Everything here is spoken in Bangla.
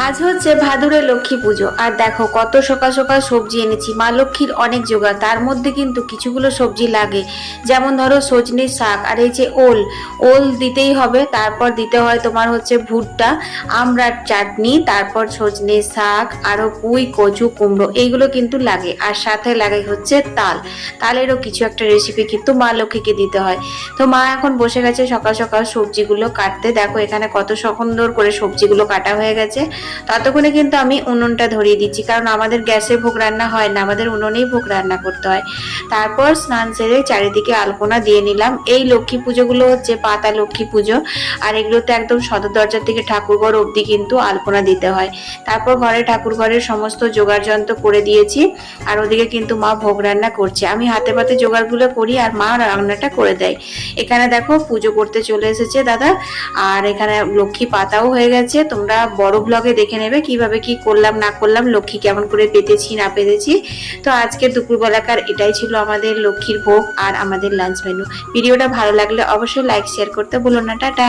আজ হচ্ছে ভাদুরে লক্ষ্মী পুজো। আর দেখো কত সকাল সকাল সবজি এনেছি। মা লক্ষ্মীর অনেক জোগাড়, তার মধ্যে কিন্তু কিছুগুলো সবজি লাগে। যেমন ধরো সজনের শাক, আর এই যে ওল, ওল দিতেই হবে। তারপর দিতে হয় তোমার হচ্ছে ভুট্টা, আমড়ার চাটনি, তারপর সজনের শাক, আরো পুঁই, কচু, কুমড়ো, এইগুলো কিন্তু লাগে। আর সাথে লাগে হচ্ছে তাল, তালেরও কিছু একটা রেসিপি কিন্তু মা লক্ষ্মীকে দিতে হয়। তো মা এখন বসে গেছে সকাল সকাল সবজিগুলো কাটতে। দেখো এখানে কত সুন্দর করে সবজিগুলো কাটা হয়ে গেছে। ততক্ষণে কিন্তু আমি উনুনটা ধরিয়ে দিচ্ছি, কারণ আমাদের গ্যাসে ভোগ রান্না হয় না, আমাদের উনুনেই ভোগ রান্না করতে হয়। তারপর স্নান সেরে চারিদিকে আলপনা দিয়ে নিলাম। এই লক্ষ্মী পুজোগুলো হচ্ছে পাতা লক্ষ্মী পুজো, আর এগুলোতে একদম সদর দরজা থেকে ঠাকুরঘর অবধি কিন্তু আলপনা দিতে হয়। তারপর ঘরে ঠাকুর ঘরের সমস্ত জোগাড় যন্ত্র করে দিয়েছি, আর ওদিকে কিন্তু মা ভোগ রান্না করছে। আমি হাতে পাতে জোগাড়গুলো করি আর মা রান্নাটা করে দেয়। এখানে দেখো পুজো করতে চলে এসেছে দাদা, আর এখানে লক্ষ্মী পাতাও হয়ে গেছে। তোমরা বড় ব্লগে দেখে নেবে কিভাবে কি করলাম না করলাম, লক্ষ্মী কেমন করে পেতেছি না পেতেছি। তো আজকের দুপুরবেলাকার এটাই ছিল আমাদের লক্ষ্মীর ভোগ আর আমাদের লাঞ্চ মেনু। ভিডিওটা ভালো লাগলে অবশ্যই লাইক শেয়ার করতে ভুলো না। টাটা।